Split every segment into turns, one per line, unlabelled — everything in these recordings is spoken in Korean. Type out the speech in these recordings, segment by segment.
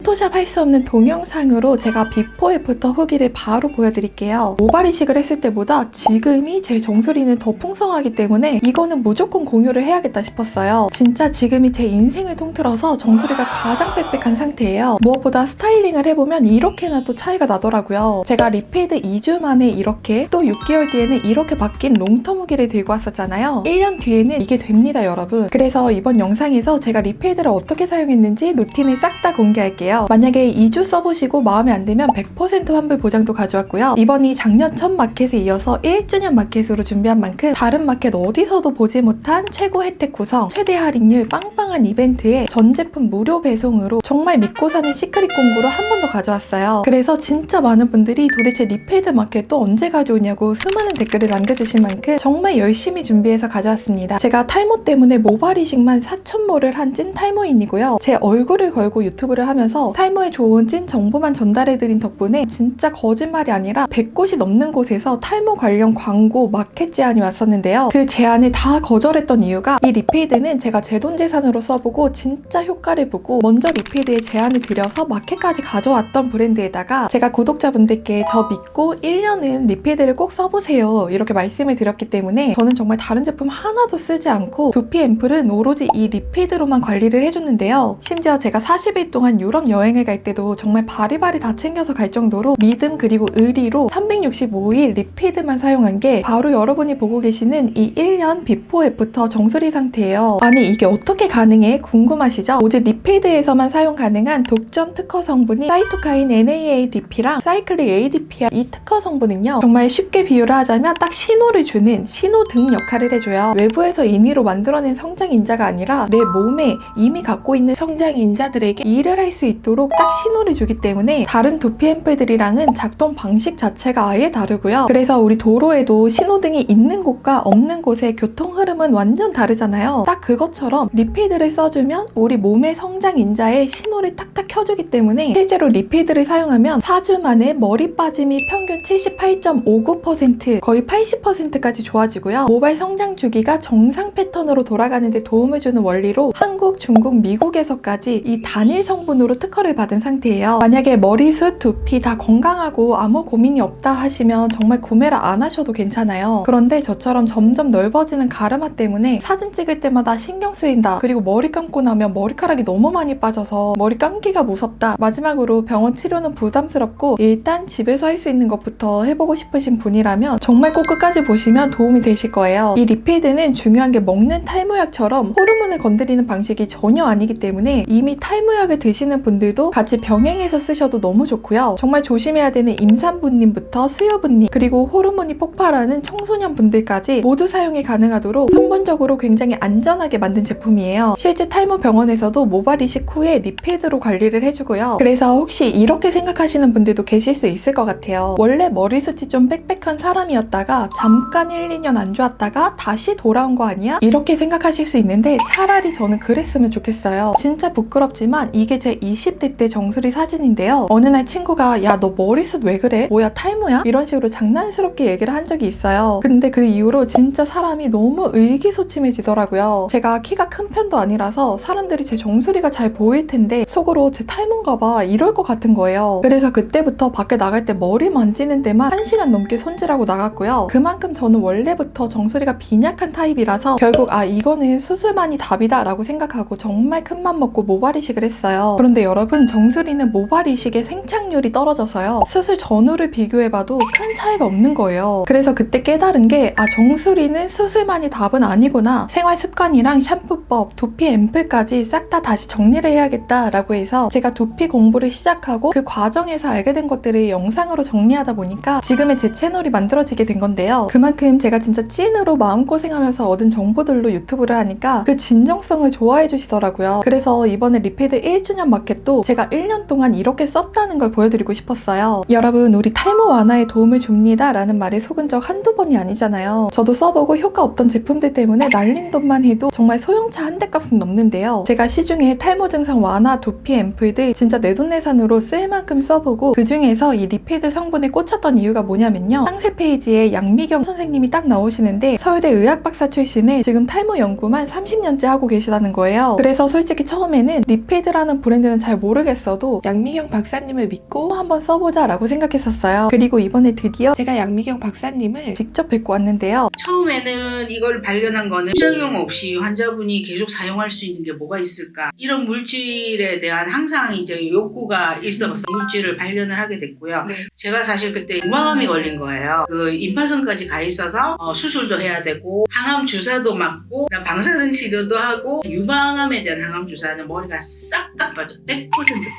포토샵 할 수 없는 동영상으로 제가 비포 애프터 후기를 바로 보여드릴게요. 모발 이식을 했을 때보다 지금이 제 정수리는 더 풍성하기 때문에 이거는 무조건 공유를 해야겠다 싶었어요. 진짜 지금이 제 인생을 통틀어서 정수리가 가장 빽빽한 상태예요. 무엇보다 스타일링을 해보면 이렇게나 또 차이가 나더라고요. 제가 리페이드 2주 만에 이렇게, 또 6개월 뒤에는 이렇게 바뀐 롱텀 후기를 들고 왔었잖아요. 1년 뒤에는 이게 됩니다, 여러분. 그래서 이번 영상에서 제가 리페이드를 어떻게 사용했는지 루틴을 싹 다 공개할게요. 만약에 2주 써보시고 마음에 안 들면 100% 환불 보장도 가져왔고요. 이번이 작년 첫 마켓에 이어서 1주년 마켓으로 준비한 만큼 다른 마켓 어디서도 보지 못한 최고 혜택 구성, 최대 할인율, 빵빵한 이벤트에 전 제품 무료 배송으로 정말 믿고 사는 시크릿 공구로 한 번 더 가져왔어요. 그래서 진짜 많은 분들이 도대체 리페이드 마켓 또 언제 가져오냐고 수많은 댓글을 남겨주신 만큼 정말 열심히 준비해서 가져왔습니다. 제가 탈모 때문에 모발 이식만 4,000모를 한 찐 탈모인이고요. 제 얼굴을 걸고 유튜브를 하면서 탈모에 좋은 찐 정보만 전달해드린 덕분에 진짜 거짓말이 아니라 100곳이 넘는 곳에서 탈모 관련 광고, 마켓 제안이 왔었는데요. 그 제안을 다 거절했던 이유가 이 리페이드는 제가 제 돈 재산으로 써보고 진짜 효과를 보고 먼저 리페이드에 제안을 드려서 마켓까지 가져왔던 브랜드에다가 제가 구독자분들께 저 믿고 1년은 리페이드를 꼭 써보세요 이렇게 말씀을 드렸기 때문에 저는 정말 다른 제품 하나도 쓰지 않고 두피 앰플은 오로지 이 리페이드로만 관리를 해줬는데요. 심지어 제가 40일 동안 유럽 여행을 갈 때도 정말 바리바리 다 챙겨서 갈 정도로 믿음 그리고 의리로 365일 리페이드만 사용한 게 바로 여러분이 보고 계시는 이 1년 비포 애프터 정수리 상태예요. 아니 이게 어떻게 가능해? 궁금하시죠? 오직 리페이드에서만 사용 가능한 독점 특허 성분이 사이토카인 NAADP랑 사이클릭 ADP야. 이 특허 성분은요 정말 쉽게 비유를 하자면 딱 신호를 주는 신호등 역할을 해줘요. 외부에서 인위로 만들어낸 성장인자가 아니라 내 몸에 이미 갖고 있는 성장인자들에게 일을 할 수 있도록 딱 신호를 주기 때문에 다른 두피 앰플들이랑은 작동 방식 자체가 아예 다르고요. 그래서 우리 도로에도 신호등이 있는 곳과 없는 곳의 교통 흐름은 완전 다르잖아요. 딱 그것처럼 리페이드를 써주면 우리 몸의 성장인자에 신호를 탁탁 켜주기 때문에 실제로 리페이드를 사용하면 4주 만에 머리 빠짐이 평균 78.59% 거의 80%까지 좋아지고요. 모발 성장 주기가 정상 패턴으로 돌아가는 데 도움을 주는 원리로 한국, 중국, 미국에서까지 이 단일 성분으로 특허를 받은 상태예요. 만약에 머리숱, 두피 다 건강하고 아무 고민이 없다 하시면 정말 구매를 안 하셔도 괜찮아요. 그런데 저처럼 점점 넓어지는 가르마 때문에 사진 찍을 때마다 신경 쓰인다. 그리고 머리 감고 나면 머리카락이 너무 많이 빠져서 머리 감기가 무섭다. 마지막으로 병원 치료는 부담스럽고 일단 집에서 할 수 있는 것부터 해보고 싶으신 분이라면 정말 꼭 끝까지 보시면 도움이 되실 거예요. 이 리페이드는 중요한 게 먹는 탈모약처럼 호르몬을 건드리는 방식이 전혀 아니기 때문에 이미 탈모약을 드시는 분들도 같이 병행해서 쓰셔도 너무 좋고요. 정말 조심해야 되는 임산부님부터 수유부님 그리고 호르몬이 폭발하는 청소년 분들까지 모두 사용이 가능하도록 성분적으로 굉장히 안전하게 만든 제품이에요. 실제 탈모 병원에서도 모발 이식 후에 리페이드로 관리를 해주고요. 그래서 혹시 이렇게 생각하시는 분들도 계실 수 있을 것 같아요. 원래 머리숱이 좀 빽빽한 사람이었다가 잠깐 1, 2년 안 좋았다가 다시 돌아온 거 아니야? 이렇게 생각하실 수 있는데 차라리 저는 그랬으면 좋겠어요. 진짜 부끄럽지만 이게 제 20대 때 정수리 사진인데요. 어느 날 친구가 야 너 머리숱 왜 그래? 뭐야 탈모야? 이런 식으로 장난스럽게 얘기를 한 적이 있어요. 근데 그 이후로 진짜 사람이 너무 의기소침해지더라고요. 제가 키가 큰 편도 아니라서 사람들이 제 정수리가 잘 보일 텐데 속으로 제 탈모인가 봐 이럴 것 같은 거예요. 그래서 그때부터 밖에 나갈 때 머리 만지는 데만 1시간 넘게 손질하고 나갔고요. 그만큼 저는 원래부터 정수리가 빈약한 타입이라서 결국 이거는 수술만이 답이다 라고 생각하고 정말 큰맘 먹고 모발 이식을 했어요. 그런데 여러분 정수리는 모발 이식의 생착률이 떨어져서요. 수술 전후를 비교해봐도 큰 차이가 없는 거예요. 그래서 그때 깨달은 게 정수리는 수술만이 답은 아니구나. 생활 습관이랑 샴푸법, 두피 앰플까지 싹 다 다시 정리를 해야겠다 라고 해서 제가 두피 공부를 시작하고 그 과정에서 알게 된 것들을 영상으로 정리하다 보니까 지금의 제 채널이 만들어지게 된 건데요. 그만큼 제가 진짜 찐으로 마음고생하면서 얻은 정보들로 유튜브를 하니까 그 진정성을 좋아해 주시더라고요. 그래서 이번에 리페이드 1주년 마켓도 제가 1년 동안 이렇게 썼다는 걸 보여드리고 싶었어요. 여러분 우리 탈모 완화에 도움을 줍니다 라는 말에 속은 적 한두 번이 아니잖아요. 저도 써보고 효과 없던 제품들 때문에 날린 돈만 해도 정말 소형차 한 대 값은 넘는데요. 제가 시중에 탈모 증상 완화 두피 앰플들 진짜 내돈내산으로 쓸 만큼 써보고 그 중에서 이 리페이드 성분에 꽂혔던 이유가 뭐냐면요. 상세 페이지에 양미경 선생님이 딱 나오시는데 서울대 의학박사 출신에 지금 탈모 연구만 30년째 하고 계시다는 거예요. 그래서 솔직히 처음에는 리페이드라는 브랜드는 잘 모르겠어도 양미경 박사님을 믿고 한번 써보자 라고 생각했었어요. 그리고 이번에 드디어 제가 양미경 박사님을 직접 뵙고 왔는데요.
처음에는 이걸 발견한 거는 부작용 없이 환자분이 계속 사용할 수 있는 게 뭐가 있을까, 이런 물질에 대한 항상 이제 욕구가 있어서 물질을 발견을 하게 됐고요.
네.
제가 사실 그때 유방암이 걸린 거예요. 그 임파선까지 가 있어서 수술도 해야 되고 항암 주사도 맞고 방사선 치료도 하고, 유방암에 대한 항암 주사는 머리가 싹 다 빠져 100%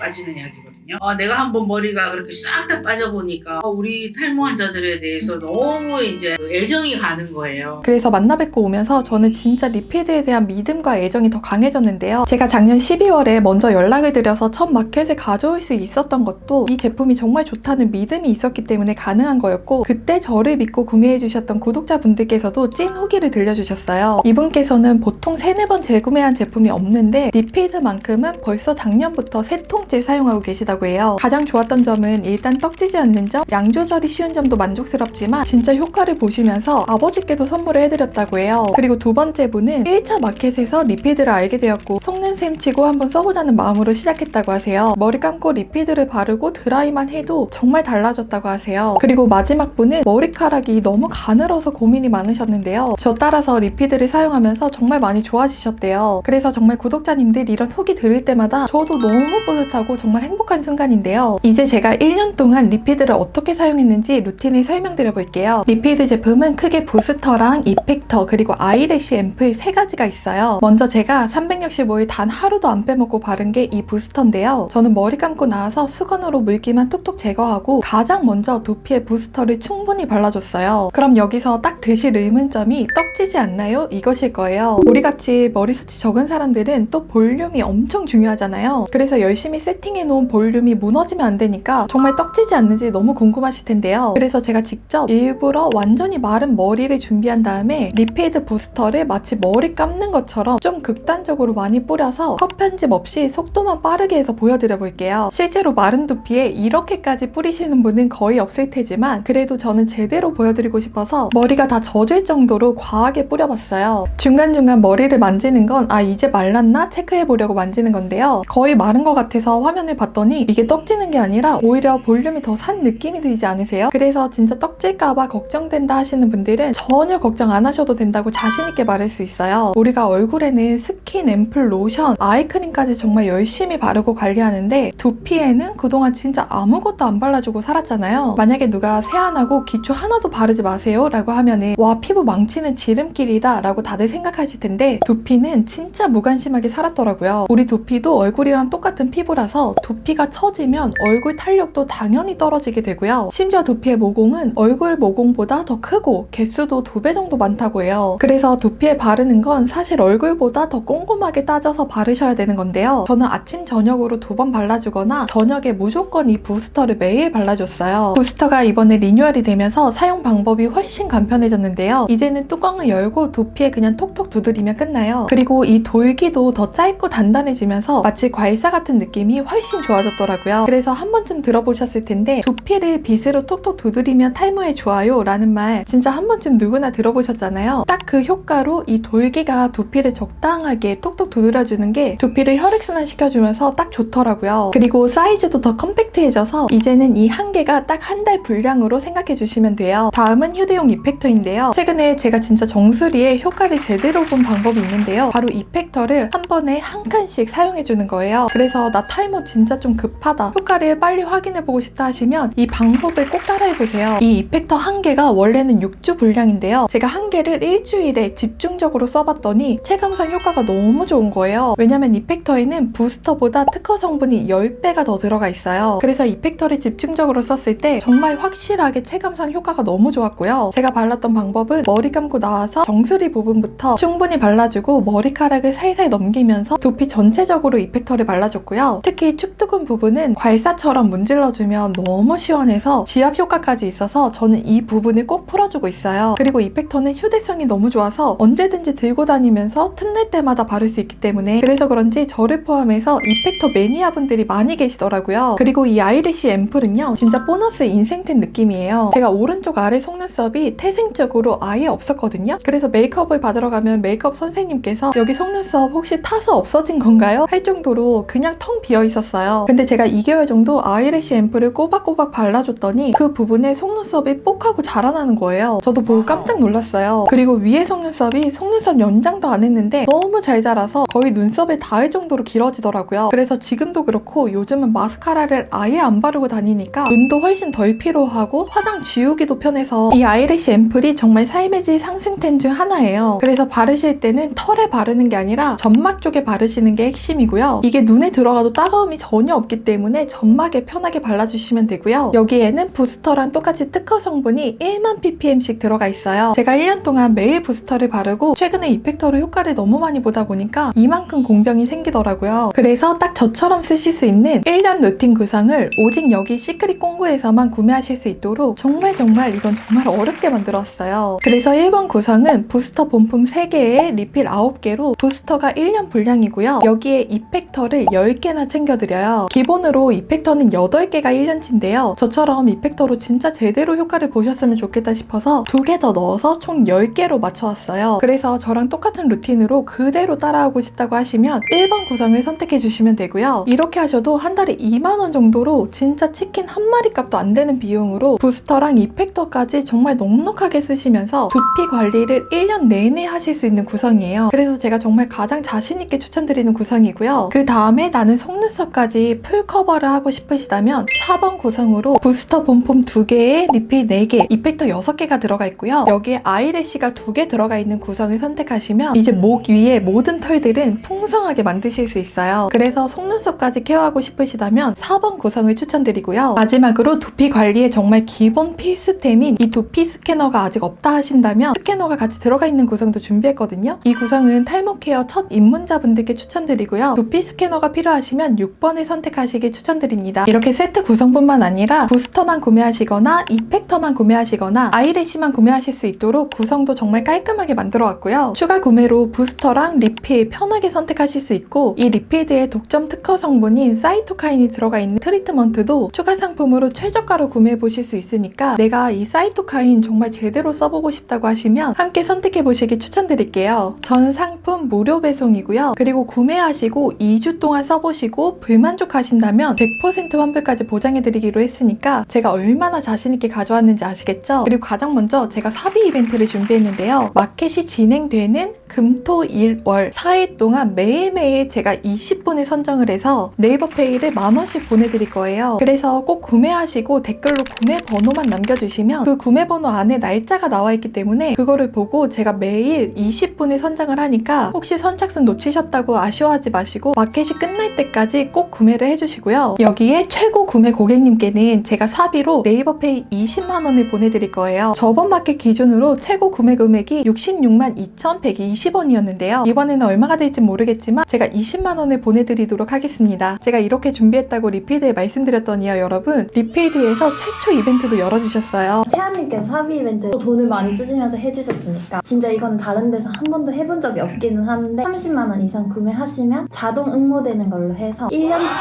빠지는 약이거든요. 내가 한번 머리가 그렇게 싹 다 빠져보니까 우리 탈모 환자들에 대해서 너무 이제 애정이 가는 거예요.
그래서 만나 뵙고 오면서 저는 진짜 리피드에 대한 믿음과 애정이 더 강해졌는데요. 제가 작년 12월에 먼저 연락을 드려서 첫 마켓에 가져올 수 있었던 것도 이 제품이 정말 좋다는 믿음이 있었기 때문에 가능한 거였고, 그때 저를 믿고 구매해주셨던 구독자분들께서도 찐 후기를 들려주셨어요. 이분께서는 보통 3-4번 재구매한 제품이 없는데 리피드만큼은 벌써 작년부터 3통째 사용하고 계시다고 해요. 가장 좋았던 점은 일단 떡지지 않는 점, 양 조절이 쉬운 점도 만족스럽지만 진짜 효과를 보시면서 아버지께도 선물을 해드렸다고 해요. 그리고 두 번째 분은 1차 마켓에서 리피드를 알게 되었고 속는 셈 치고 한번 써보자는 마음으로 시작했다고 하세요. 머리 감고 리피드를 바르고 드라이만 해도 정말 달라졌다고 하세요. 그리고 마지막 분은 머리카락이 너무 가늘어서 고민이 많으셨는데요. 저 따라서 리피드를 사용하면서 정말 많이 좋아지셨대요. 그래서 정말 구독자님들 이런 후기 들을 때마다 저도 너무 뿌듯하고 정말 행복한 순간인데요. 이제 제가 1년 동안 리피드를 어떻게 사용했는지 루틴을 설명드려 볼게요. 리피드 제품은 크게 부스터랑 이펙터 그리고 아이래쉬 앰플 3가지가 있어요. 먼저 제가 365일 단 하루도 안 빼먹고 바른 게 이 부스터인데요. 저는 머리 감고 나와서 수건으로 물기만 톡톡 제거하고 가장 먼저 두피에 부스터를 충분히 발라줬어요. 그럼 여기서 딱 드실 의문점이 떡지지 않나요? 이것일 거예요. 우리같이 머리숱이 적은 사람들은 또 볼륨이 엄청 중요하잖아요. 그래서 열심히 세팅해놓은 볼륨이 무너지면 안 되니까 정말 떡지지 않는지 너무 궁금하실 텐데요. 그래서 제가 직접 일부러 완전히 마른 머리를 준비한 다음에 리피드 부스터를 마치 머리 감는 것처럼 좀 극단적으로 많이 뿌려서 컷 편집 없이 속도만 빠르게 해서 보여드려 볼게요. 실제로 마른 두피에 이렇게까지 뿌리시는 분은 거의 없을 테지만 그래도 저는 제대로 보여드리고 싶어서 머리가 다 젖을 정도로 과하게 뿌려봤어요. 중간중간 머리를 만지는 건 이제 말랐나 체크해보려고 만지는 건데요. 거의 마른 것 같아서 화면을 봤더니 이게 떡지는 게 아니라 오히려 볼륨이 더 산 느낌이 들지 않으세요? 그래서 진짜 떡질까봐 걱정된다 하시는 분들은 전혀 걱정 안 하셔도 된다고 자신있게 말할 수 있어요. 우리가 얼굴에는 스킨, 앰플, 로션, 아이크림까지 정말 열심히 바르고 관리하는데 두피에는 그동안 진짜 아무것도 안 발라주고 살았잖아요. 만약에 누가 세안하고 기초 하나도 바르지 마세요 라고 하면은 와, 피부 망치는 지름길이다 라고 다들 생각하실 텐데 두피는 진짜 무관심하게 살았더라고요. 우리 두피도 얼굴이랑 똑같은 피부라서 두피가 처지면 얼굴 탄력도 당연히 떨어지게 되고요. 심지어 두피의 모공은 얼굴 모공보다 더 크고 개수도 2배 정도 많다고 해요. 그래서 두피에 바르는 건 사실 얼굴보다 더 꼼꼼하게 따져서 바르셔야 되는 건데요. 저는 아침 저녁으로 2번 발라주거나 저녁에 무조건 이 부스터를 매일 발라줬어요. 부스터가 이번에 리뉴얼이 되면서 사용 방법이 훨씬 간편해졌는데요. 이제는 뚜껑을 열고 두피에 그냥 톡톡 두드리면 끝나요. 그리고 이 돌기도 더 짧고 단단해지면서 마치 괄사 같은 느낌이 훨씬 좋아졌더라고요. 그래서 한 번쯤 들어보셨을 텐데 두피를 빗으로 톡톡 두드리면 탈모에 좋아요 라는 말 진짜 한 번쯤 누구나 들어보셨잖아요. 딱 그 효과로 이 돌기가 두피를 적당하게 톡톡 두드려주는 게 두피를 혈액순환 시켜주면서 딱 좋더라고요. 그리고 사이즈도 더 컴팩트해져서 이제는 이 한 개가 딱 한 달 분량으로 생각해 주시면 돼요. 다음은 휴대용 이펙터인데요. 최근에 제가 진짜 정수리에 효과를 제대로 본 방법이 있는데요. 바로 이펙터를 한 번에 한 칸씩 사용해 주는 거예요. 그래서 나 탈모 진짜 좀 급하다, 효과를 빨리 확인해 보고 싶다 하시면 이 방법을 꼭 따라해 보세요. 이 이펙터 한 개가 원래는 6주 분량인데요. 제가 한 개를 일주일에 집중적으로 써봤더니 체감상 효과가 너무 좋은 거예요. 왜냐면 이펙터에는 부스터보다 특허 성분이 10배가 더 들어가 있어요. 그래서 이펙터를 집중적으로 썼을 때 정말 확실하게 체감상 효과가 너무 좋았고요. 제가 발랐던 방법은 머리 감고 나와서 정수리 부분부터 충분히 발라주고 머리카락을 살살 넘기면서 두피 전체적으로 이펙터를 발라줬고요. 특히 축두근 부분은 괄사처럼 문질러주면 너무 시원해서 지압 효과까지 있어서 저는 이 부분을 꼭 풀어주고 있어요. 그리고 이펙터는 휴대성이 너무 좋아서 언제든지 들고 다니면서 틈날 때마다 바를 수 있기 때문에 그래서 그런지 저를 포함해서 이펙터 매니아 분들이 많이 계시더라고요. 그리고 이 아이래쉬 앰플은요 진짜 보너스 인생템 느낌이에요. 제가 오른쪽 아래 속눈썹이 태생적으로 아예 없었거든요. 그래서 메이크업을 받으러 가면 메이크업 선생님께서 여기 속눈썹 혹시 타서 없어진 건가요? 할 정도로 그냥 그냥 텅 비어 있었어요. 근데 제가 2개월 정도 아이래쉬 앰플을 꼬박꼬박 발라줬더니 그 부분에 속눈썹이 뽁하고 자라나는 거예요. 저도 보고 깜짝 놀랐어요. 그리고 위에 속눈썹이 속눈썹 연장도 안 했는데 너무 잘 자라서 거의 눈썹에 닿을 정도로 길어지더라고요. 그래서 지금도 그렇고 요즘은 마스카라를 아예 안 바르고 다니니까 눈도 훨씬 덜 피로하고 화장 지우기도 편해서 이 아이래쉬 앰플이 정말 삶의 질 상승템 중 하나예요. 그래서 바르실 때는 털에 바르는 게 아니라 점막 쪽에 바르시는 게 핵심이고요. 이게 눈에 들어가도 따가움이 전혀 없기 때문에 점막에 편하게 발라주시면 되고요. 여기에는 부스터랑 똑같이 특허 성분이 1만 ppm씩 들어가 있어요. 제가 1년 동안 매일 부스터를 바르고 최근에 이펙터로 효과를 너무 많이 보다 보니까 이만큼 공병이 생기더라고요. 그래서 딱 저처럼 쓰실 수 있는 1년 루틴 구성을 오직 여기 시크릿 공구에서만 구매하실 수 있도록 정말 이건 정말 어렵게 만들었어요. 그래서 1번 구성은 부스터 본품 3개에 리필 9개로 부스터가 1년 분량이고요. 여기에 이펙터를 10개나 챙겨드려요. 기본으로 이펙터는 8개가 1년치인데요. 저처럼 이펙터로 진짜 제대로 효과를 보셨으면 좋겠다 싶어서 2개 더 넣어서 총 10개로 맞춰왔어요. 그래서 저랑 똑같은 루틴으로 그대로 따라하고 싶다고 하시면 1번 구성을 선택해주시면 되고요. 이렇게 하셔도 한 달에 2만원 정도로 진짜 치킨 한 마리 값도 안 되는 비용으로 부스터랑 이펙터까지 정말 넉넉하게 쓰시면서 두피 관리를 1년 내내 하실 수 있는 구성이에요. 그래서 제가 정말 가장 자신있게 추천드리는 구성이고요. 그 다음에 나는 속눈썹까지 풀 커버를 하고 싶으시다면 4번 구성으로 부스터 본품 2개에 리필 4개, 이펙터 6개가 들어가 있고요. 여기에 아이래쉬가 2개 들어가 있는 구성을 선택하시면 이제 목 위에 모든 털들은 풍성하게 만드실 수 있어요. 그래서 속눈썹까지 케어하고 싶으시다면 4번 구성을 추천드리고요. 마지막으로 두피 관리에 정말 기본 필수템인 이 두피 스캐너가 아직 없다 하신다면 스캐너가 같이 들어가 있는 구성도 준비했거든요. 이 구성은 탈모 케어 첫 입문자분들께 추천드리고요. 두피 스캐너가 필요하시면 6번을 선택하시길 추천드립니다. 이렇게 세트 구성뿐만 아니라 부스터만 구매하시거나 이펙터만 구매하시거나 아이래쉬만 구매하실 수 있도록 구성도 정말 깔끔하게 만들어 왔고요. 추가 구매로 부스터랑 리필 편하게 선택하실 수 있고 이 리필드의 독점 특허 성분인 사이토카인이 들어가 있는 트리트먼트도 추가 상품으로 최저가로 구매해 보실 수 있으니까 내가 이 사이토카인 정말 제대로 써보고 싶다고 하시면 함께 선택해 보시길 추천드릴게요. 전 상품 무료 배송이고요. 그리고 구매하시고 2주 동안 써보시고 불만족하신다면 100% 환불까지 보장해드리기로 했으니까 제가 얼마나 자신있게 가져왔는지 아시겠죠? 그리고 가장 먼저 제가 사비 이벤트를 준비했는데요. 마켓이 진행되는 금, 토, 일, 월 4일 동안 매일매일 제가 20분을 선정을 해서 네이버페이를 10,000원씩 보내드릴 거예요. 그래서 꼭 구매하시고 댓글로 구매 번호만 남겨주시면 그 구매 번호 안에 날짜가 나와 있기 때문에 그거를 보고 제가 매일 20분을 선정을 하니까 혹시 선착순 놓치셨다고 아쉬워하지 마시고 마켓이 끝날 때까지 꼭 구매를 해주시고요. 여기에 최고 구매 고객님께는 제가 사비로 네이버페이 20만원을 보내드릴 거예요. 저번 마켓 기준으로 최고 구매 금액이 66만 2,120원이었는데요. 이번에는 얼마가 될지 모르겠지만 제가 20만원을 보내드리도록 하겠습니다. 제가 이렇게 준비했다고 리필드에 말씀드렸더니요, 여러분 리필드에서 최초 이벤트도 열어주셨어요.
채아님께서 사비 이벤트 돈을 많이 쓰시면서 해주셨으니까 진짜 이건 다른 데서 한 번도 해본 적이 없기는 한데 30만원 이상 구매하시면 자동 응모되는 걸로 해서 1년치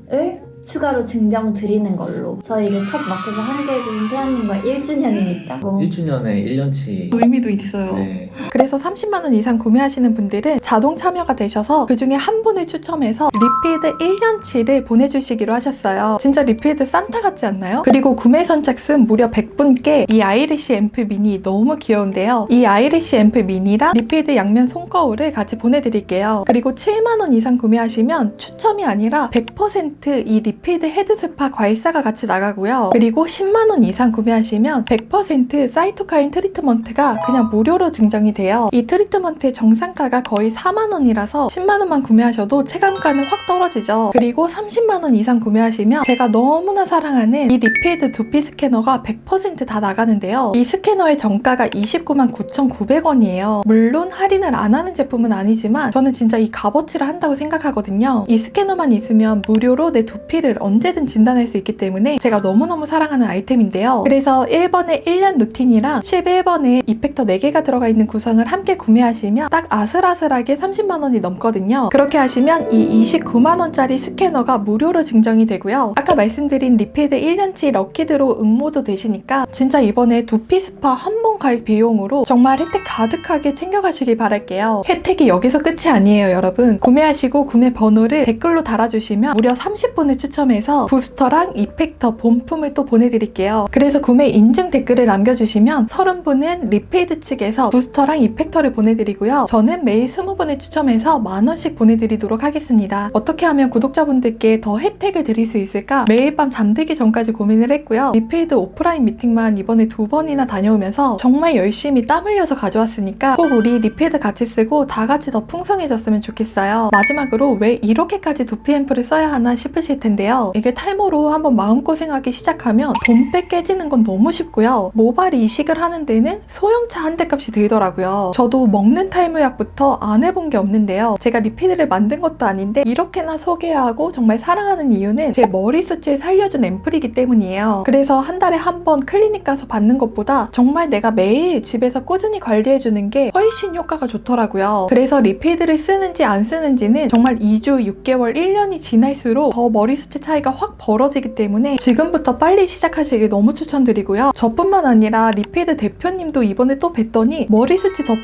제품을 추가로 증정 드리는 걸로. 저희 이제 첫 마켓을 함께 해주신 채아님과 1주년이니까
1주년에 1년치
의미도 있어요.
네.
그래서 30만원 이상 구매하시는 분들은 자동 참여가 되셔서 그 중에 한 분을 추첨해서 리필드 1년치를 보내주시기로 하셨어요. 진짜 리필드 산타 같지 않나요? 그리고 구매 선착순 무려 100분께 이 아이래쉬 앰플 미니 너무 귀여운데요. 이 아이래쉬 앰플 미니랑 리필드 양면 손거울을 같이 보내드릴게요. 그리고 7만원 이상 구매하시면 추첨이 아니라 100% 이 리필드 헤드스파 과일사가 같이 나가고요. 그리고 10만원 이상 구매하시면 100% 사이토카인 트리트먼트가 그냥 무료로 증정이 돼요. 이 트리트먼트의 정상가가 거의 4만원이라서 10만원만 구매하셔도 체감가는 확 떨어지죠. 그리고 30만원 이상 구매하시면 제가 너무나 사랑하는 이 리필드 두피 스캐너가 100% 다 나가는데요. 이 스캐너의 정가가 29만 9,900원이에요. 물론 할인을 안 하는 제품은 아니지만 저는 진짜 이 값어치를 한다고 생각하거든요. 이 스캐너만 있으면 무료로 내 두피를 언제든 진단할 수 있기 때문에 제가 너무너무 사랑하는 아이템인데요. 그래서 1번에 1년 루틴이랑 11번에 이펙터 4개가 들어가 있는 구성을 함께 구매하시면 딱 아슬아슬하게 30만 원이 넘거든요. 그렇게 하시면 이 29만 원짜리 스캐너가 무료로 증정이 되고요. 아까 말씀드린 리필드 1년치 럭키드로 응모도 되시니까 진짜 이번에 두피 스파 한 번 가입 비용으로 정말 혜택 가득하게 챙겨가시길 바랄게요. 혜택이 여기서 끝이 아니에요, 여러분. 구매하시고 구매 번호를 댓글로 달아주시면 무려 30분을 추첨해서 부스터랑 이펙터 본품을 또 보내드릴게요. 그래서 구매 인증 댓글을 남겨주시면 30분은 리필드 측에서 부스터랑 이펙터를 보내드리고요. 저는 매일 20분을 추첨해서 만원씩 보내드리도록 하겠습니다. 어떻게 하면 구독자분들께 더 혜택을 드릴 수 있을까? 매일 밤 잠들기 전까지 고민을 했고요. 리필드 오프라인 미팅만 이번에 2번이나 다녀오면서 정말 열심히 땀 흘려서 가져왔으니까 꼭 우리 리필드 같이 쓰고 다 같이 더 풍성해졌으면 좋겠어요. 마지막으로 왜 이렇게까지 두피 앰플을 써야 하나 싶으실 텐데요. 이게 탈모로 한번 마음고생하기 시작하면 돈빼 깨지는 건 너무 쉽고요. 모발 이식을 하는 데는 소형차 한 대 값이 들더라고요. 저도 먹는 탈모약부터 안 해본 게 없는데요. 제가 리필드를 만든 것도 아닌데 이렇게나 소개하고 정말 사랑하는 이유는 제 머리 숱을 살려준 앰플이기 때문이에요. 그래서 한 달에 한 번 클리닉 가서 받는 것보다 정말 내가 매일 집에서 꾸준히 관리해주는 게 훨씬 효과가 좋더라고요. 그래서 리필드를 쓰는지 안 쓰는지는 정말 2주, 6개월, 1년이 지날수록 더 머리숱의 차이가 확 벌어지기 때문에 지금부터 빨리 시작하시길 너무 추천드리고요. 저뿐만 아니라 리필드 대표님도 이번에 또 뵀더니 머리숱이 더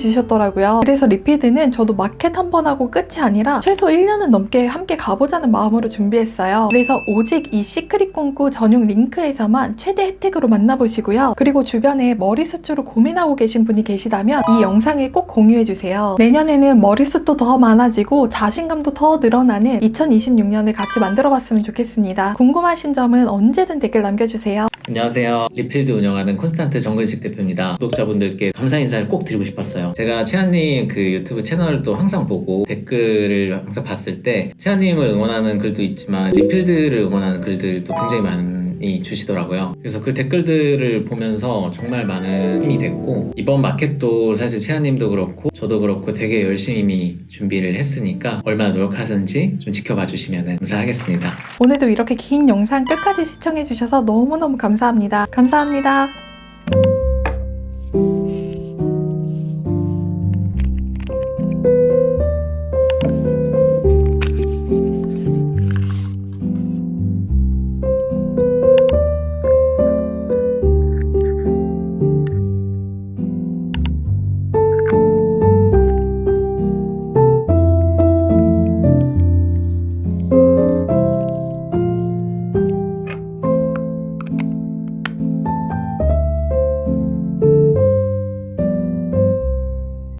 풍성해지셨더라고요. 그래서 리필드는 저도 마켓 한 번 하고 끝이 아니라 최소 1년은 넘게 함께 가보자는 마음으로 준비했어요. 그래서 오직 이 시크릿 공구 전용 링크에서만 최대 혜택으로 만나보시고요. 그리고 주변에 머리숱으로 고민하고 계신 분이 계시다면 이 영상을 꼭 공유해주세요. 내년에는 머리숱도 더 많아지고 자신감도 더 늘어나는 2026년을 같이 만들어봤으면 좋겠습니다. 궁금하신 점은 언제든 댓글 남겨주세요.
안녕하세요. 리필드 운영하는 콘스탄트 정근식 대표입니다. 구독자분들께 감사 인사를 꼭 드리고 싶었어요. 제가 채아님 그 유튜브 채널도 항상 보고 댓글을 항상 봤을 때 채아님을 응원하는 글도 있지만 리필드를 응원하는 글들도 굉장히 많이 주시더라고요. 그래서 그 댓글들을 보면서 정말 많은 힘이 됐고 이번 마켓도 사실 채아님도 그렇고 저도 그렇고 되게 열심히 준비를 했으니까 얼마나 노력하는지 좀 지켜봐 주시면 감사하겠습니다.
오늘도 이렇게 긴 영상 끝까지 시청해주셔서 너무너무 감사합니다. 감사합니다.